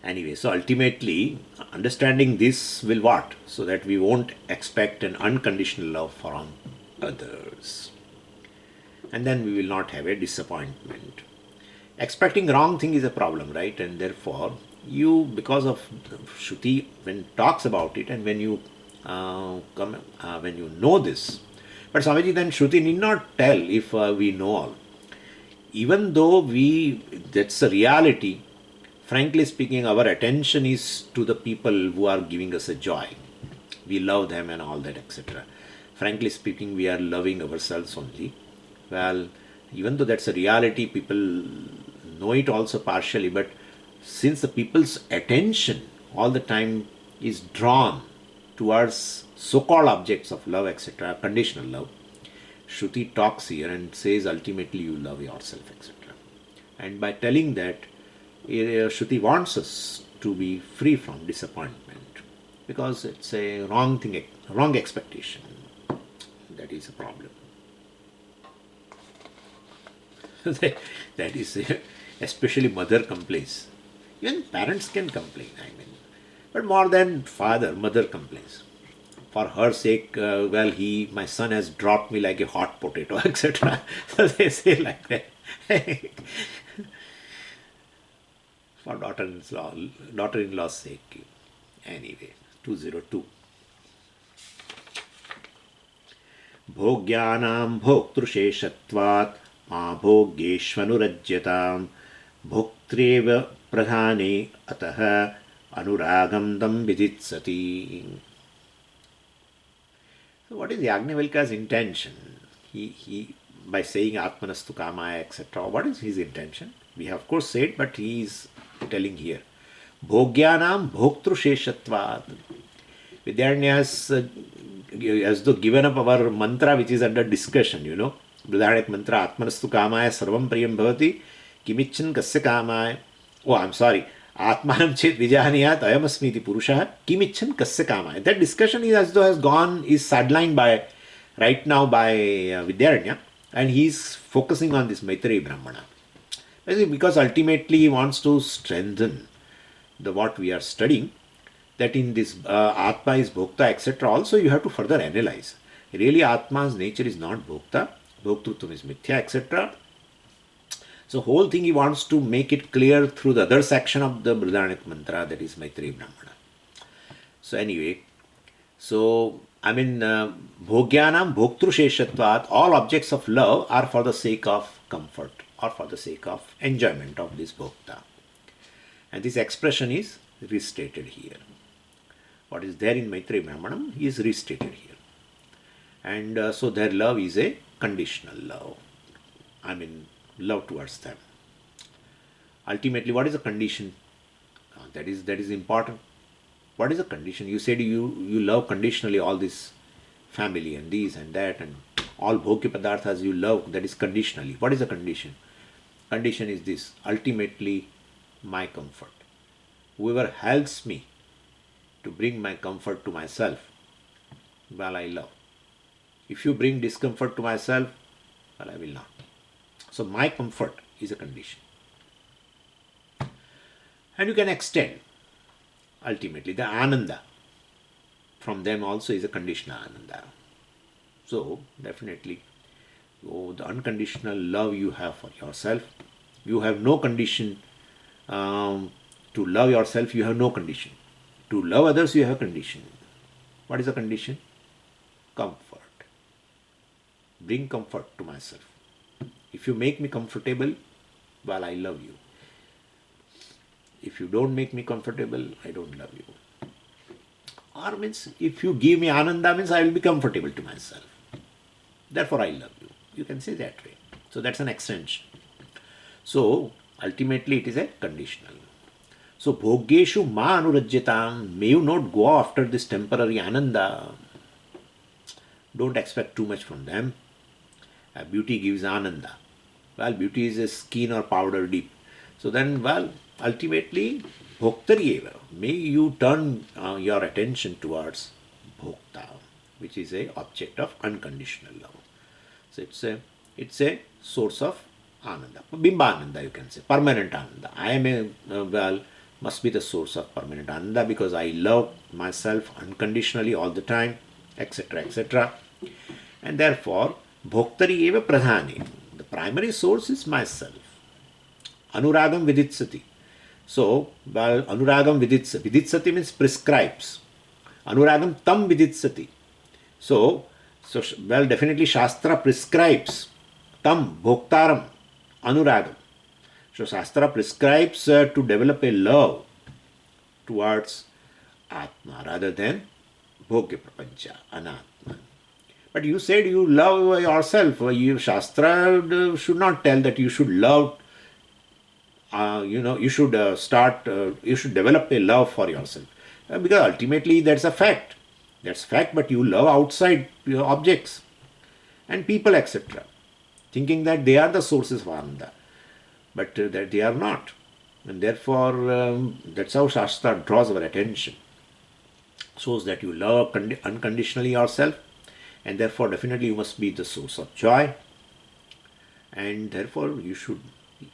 Anyway, so ultimately, understanding this will what? So that we won't expect an unconditional love from others. And then we will not have a disappointment. Expecting wrong thing is a problem, right? And therefore, because of Shruti, when it talks about it, and when you when you know this, but Swamiji, then Shruti need not tell if we know all. Even though that's the reality, frankly speaking, our attention is to the people who are giving us a joy. We love them and all that, etc. Frankly speaking, we are loving ourselves only. Well, even though that's a reality, people know it also partially, but since the people's attention all the time is drawn towards so-called objects of love, etc., conditional love, Shruti talks here and says ultimately you love yourself, etc. And by telling that, Shruti wants us to be free from disappointment, because it's a wrong thing, wrong expectation. That is a problem. That is, especially mother complains. Even parents can complain, I mean. But more than father, mother complains. For her sake, well, my son has dropped me like a hot potato, etc. So they say like that. For daughter-in-law's sake. Anyway, 202. Bhogyanam bhoktrusheshatvat abhogyeshvanurajyatam bhoktreva pradhane ataha anuragam dam viditsati. So what is Yajnavalkya's intention? He by saying Atmanastu Kamaya, etc. What is his intention? We have of course said, but he is telling here. Bhogyanam bhoktrusheshatvat. Vidyaranya has as though given up our mantra which is under discussion, Brihadak mantra, Atmanastu Kamaya sarvam priyam bhavati kimichan kasya kamaya. Oh, I'm sorry. Atmanam chet vijahaniyat ayamasmiti purusha kimichan kasya kamaya. That discussion is as though is sidelined right now by Vidyaranya, and he is focusing on this Maitreya Brahmana. Because ultimately he wants to strengthen what we are studying, that in this Atma is Bhokta, etc. Also you have to further analyze. Really, Atma's nature is not Bhokta, Bhoktrutvam is Mithya, etc. So, whole thing he wants to make it clear through the other section of the Brihadaranyaka mantra, that is Maitreya Brahmana. So, anyway, so Bhogyanam Bhoktrusheshatvat, all objects of love are for the sake of comfort or for the sake of enjoyment of this Bhokta. And this expression is restated here. What is there in Maitreya Brahmanam is restated here. And so their love is a conditional love. Love towards them. Ultimately, what is the condition? That is important. What is the condition? You said you love conditionally all this family and these and that and all bhogya padarthas you love, that is conditionally. What is the condition? Condition is this: ultimately my comfort. Whoever helps me to bring my comfort to myself, well, I love. If you bring discomfort to myself, well, I will not. So my comfort is a condition. And you can extend ultimately the ananda from them also is a conditional ananda. So definitely, the unconditional love you have for yourself, you have no condition. To love yourself, you have no condition. To love others, you have a condition. What is the condition? Comfort. Bring comfort to myself. If you make me comfortable, well, I love you. If you don't make me comfortable, I don't love you. Or means, if you give me ananda, means I will be comfortable to myself. Therefore, I love you. You can say that way. So that's an extension. So ultimately, it is a conditional. So bhogyeshu ma anurajyatam, may you not go after this temporary ananda. Don't expect too much from them. Beauty gives ananda. Well, beauty is a skin or powder deep. So then, well, ultimately, bhoktari eva, may you turn your attention towards bhokta, which is a object of unconditional love. So it's a source of ananda, bimba ananda, you can say, permanent ananda. I am must be the source of permanent ananda because I love myself unconditionally all the time, etc., etc. And therefore, bhoktari eva pradhani, the primary source is myself. Anuragam viditsati. So, well, anuragam viditsati. Viditsati means prescribes. Anuragam tam viditsati. So, well, definitely Shastra prescribes tam bhoktaram anuragam. So, Shastra prescribes to develop a love towards Atma rather than bhogya prapancha, anatma. But you said you love yourself. Shastra should not tell that you should love. You should you should develop a love for yourself. Because ultimately that's a fact. That's fact, but you love outside objects and people, etc. Thinking that they are the sources of ananda. But that they are not. And therefore, that's how Shastra draws our attention. Shows that you love unconditionally yourself, and therefore definitely you must be the source of joy. And therefore you should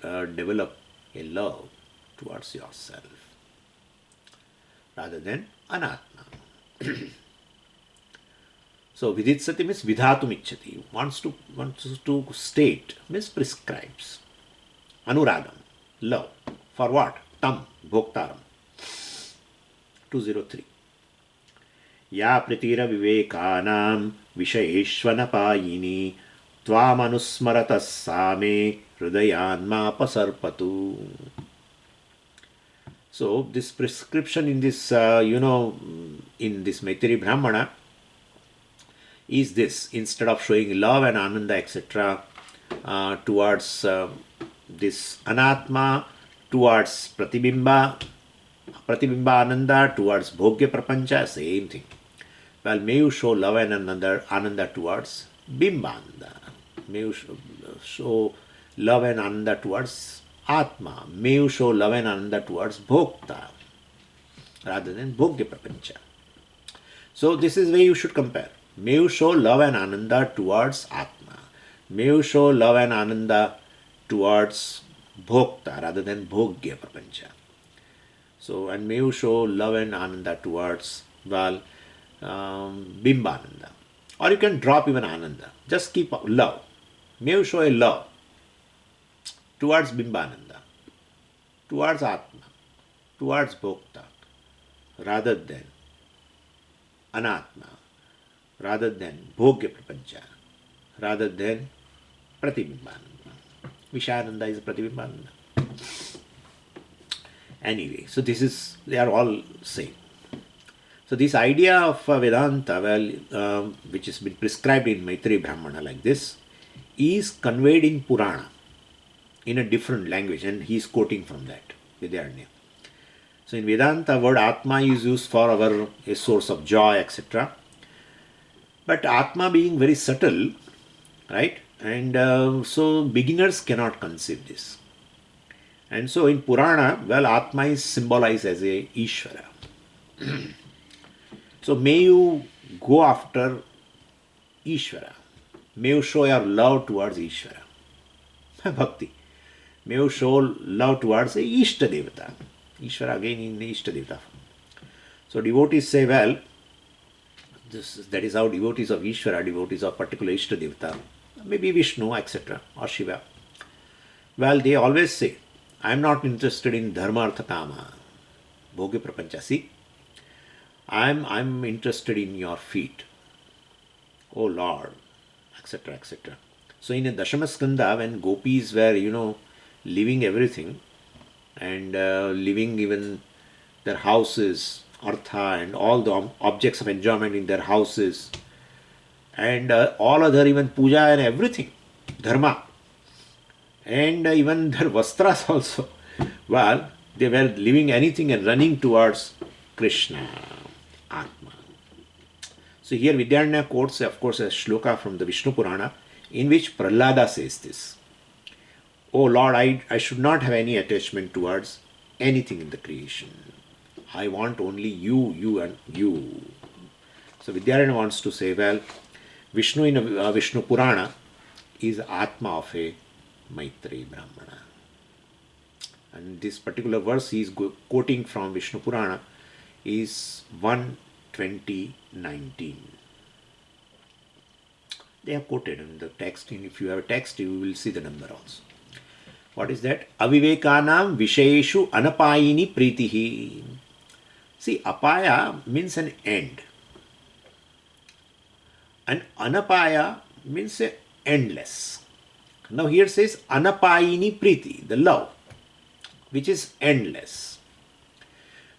develop a love towards yourself rather than anatma. So viditsati means vidhatum ichchati, wants to state, means prescribes. Anuragam, love. For what? Tam, bhoktaram. 203. Ya pritira vivekanam vishayeshvanapayini tvamanusmaratas same hridayanma pasarpatu. So this prescription in this, in this Maitreya Brahmana is this: instead of showing love and ananda, etc., towards this anatma, towards pratibimba ananda, towards bhogya prapancha, same thing. Well, may you show love and ananda towards bimba ananda. May you show love and ananda towards atma. May you show love and ananda towards bhokta rather than bhogya prapancha. So this is where you should compare. May you show love and ananda towards atma. May you show love and ananda towards bhokta rather than bhogya prapancha. So, and may you show love and ananda towards, well, bimba ananda. Or you can drop even Ananda. Just keep love. May you show a love towards Bimbananda, towards Atma, towards Bhokta, rather than Anatma, rather than Bhogya Prapancha, rather than Pratibimbananda. Vishayananda is Pratibimbananda. Anyway, so they are all same. So this idea of Vedanta, which has been prescribed in Maitreya Brahmana like this, is conveyed in Purana in a different language, and he is quoting from that, Vidyaranya. So in Vedanta, word Atma is used for a source of joy, etc. But Atma being very subtle, right? And so beginners cannot conceive this. And so in Purana, Atma is symbolized as a Ishvara. So may you go after Ishvara. May you show your love towards Ishvara. Bhakti. May you show love towards the Ishta Devata. Ishvara again in the Ishta Devata. So devotees say, that is how devotees of Ishvara, devotees of particular Ishta Devata, maybe Vishnu, etc., or Shiva. They always say, I am not interested in Dharma Artha Kama, Bhogya Prapancha. See, I'm interested in your feet, oh Lord, etc., etc. So in a Dashama Skanda, when gopis were, leaving everything and leaving even their houses, artha, and all the objects of enjoyment in their houses, and all other even puja and everything, dharma, and even their vastras also. They were leaving anything and running towards Krishna, Atma. So here Vidyaranya quotes, of course, a shloka from the Vishnu Purana, in which Prahlada says this: Oh Lord, I should not have any attachment towards anything in the creation. I want only you, you and you. So Vidyaranya wants to say, Vishnu in Vishnu Purana is Atma of a Maitreya Brahmana. And this particular verse he is quoting from Vishnu Purana is 1:20:19. They have quoted in the text, and if you have a text, you will see the number also. What is that? Avivekanam Visheshu Anapayini Pritihi. See, apaya means an end, and anapaya means endless. Now here says Anapayini Priti, the love, which is endless.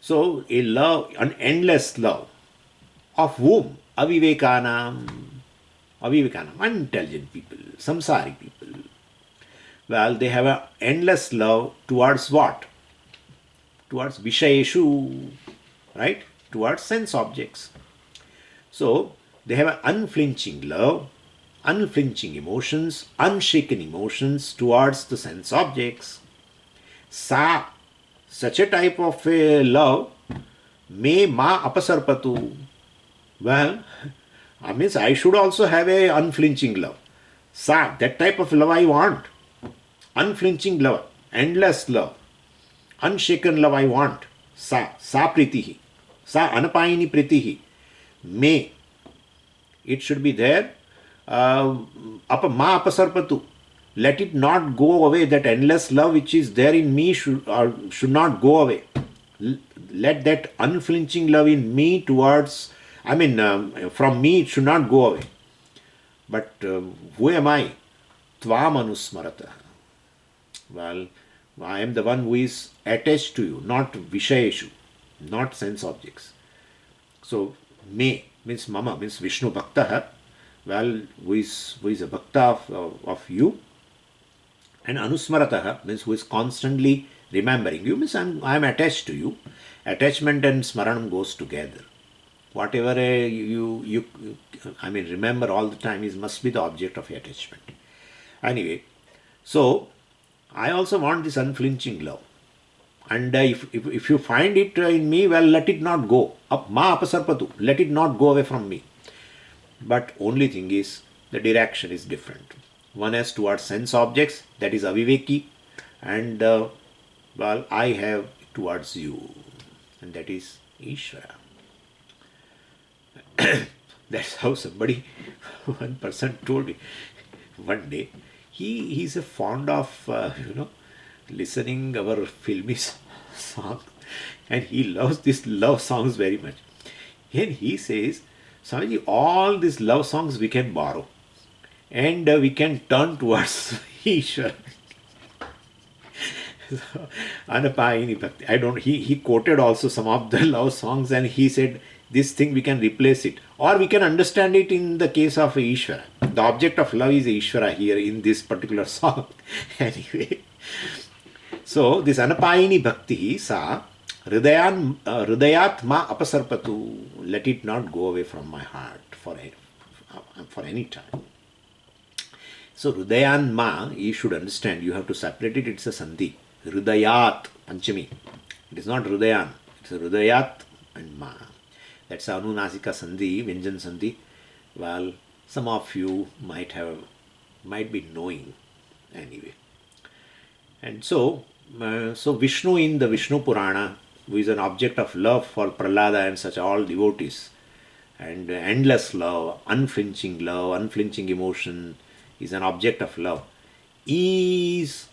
So a love, an endless love, of whom? Avivekanam, unintelligent people, samsari people. They have an endless love towards what? Towards Vishayeshu, right? Towards sense objects. So they have an unflinching love, unflinching emotions, unshaken emotions towards the sense objects. Sa, such a type of a love, may ma apasarpatu. I should also have a unflinching love. Sa, that type of love I want. Unflinching love, endless love, unshaken love I want. Sa pritihi. Sa anapayini pritihi. May. It should be there. Ma apasarpatu. Let it not go away. That endless love which is there in me should not go away. Let that unflinching love in me towards, from me it should not go away. But who am I? Tvam anusmarata. I am the one who is attached to you, not Vishayeshu, not sense objects. So, me means Mama, means Vishnu Bhakta, who is a Bhakta of you, and Anusmarata means who is constantly remembering you, means I am attached to you. Attachment and Smaranam goes together. Whatever you remember all the time must be the object of your attachment. Anyway, so I also want this unflinching love. And if you find it in me, let it not go. Ma apasarpatu, let it not go away from me. But only thing is, the direction is different. One is towards sense objects, that is aviveki, and I have towards you, and that is Ishvara. That's how somebody, one person told me one day, he's a fond of, listening our filmy song, and he loves these love songs very much. And he says, Swamiji, all these love songs we can borrow and we can turn towards Ishwar. Anapayini Bhakti. I don't. He quoted also some of the love songs, and he said this thing we can replace it, or we can understand it in the case of Ishvara. The object of love is Ishvara here in this particular song. Anyway, so this Anapayini Bhakti sa hridayat ma apasarpatu. Let it not go away from my heart for any time. So Hridayan Ma, you should understand, you have to separate it, it's a Sandhi. Hridayat, Panchami. It is not Hridayan, it's a Hridayat and Ma. That's Anunasika Sandhi, Vyanjan Sandhi. Well, some of you might be knowing anyway. And so Vishnu in the Vishnu Purana, who is an object of love for Prahlada and such all devotees, and endless love, unflinching emotion, is an object of love, is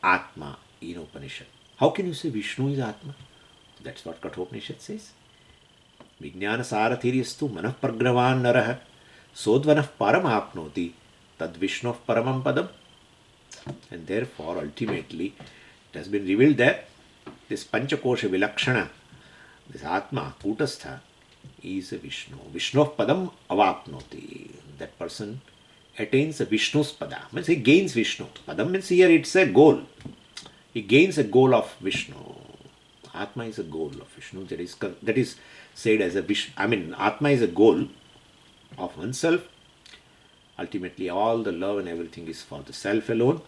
Atma in Upanishad. How can you say Vishnu is Atma? That's what Kathopanishad says. Vijnana Sarathiryastu manah pragravan narah sodvanah param apnoti tad Vishnu paramam padam. And therefore, ultimately, it has been revealed that this Panchakosha Vilakshana, this Atma, Kutastha, is a Vishnu. Vishnu padam avapnoti. That person attains a Vishnu's pada. Means he gains Vishnu. Padam means here it's a goal. He gains a goal of Vishnu. Atma is a goal of Vishnu. That is said as a Vishnu. I mean, Atma is a goal of oneself. Ultimately, all the love and everything is for the self alone.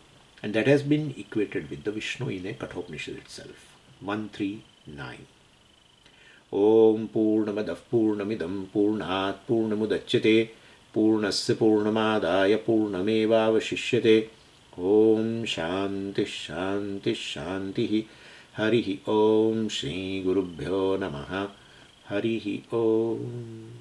And that has been equated with the Vishnu in a Kathopanishad itself. 139. Om Purnamadav Purnamidam Purnat Purnamudachyate Purnasya Purnamadaya Purnamevavashishyate. Om Shanti Shanti Shanti Harihi Om Shri Gurubhyo Namaha Harihi Om.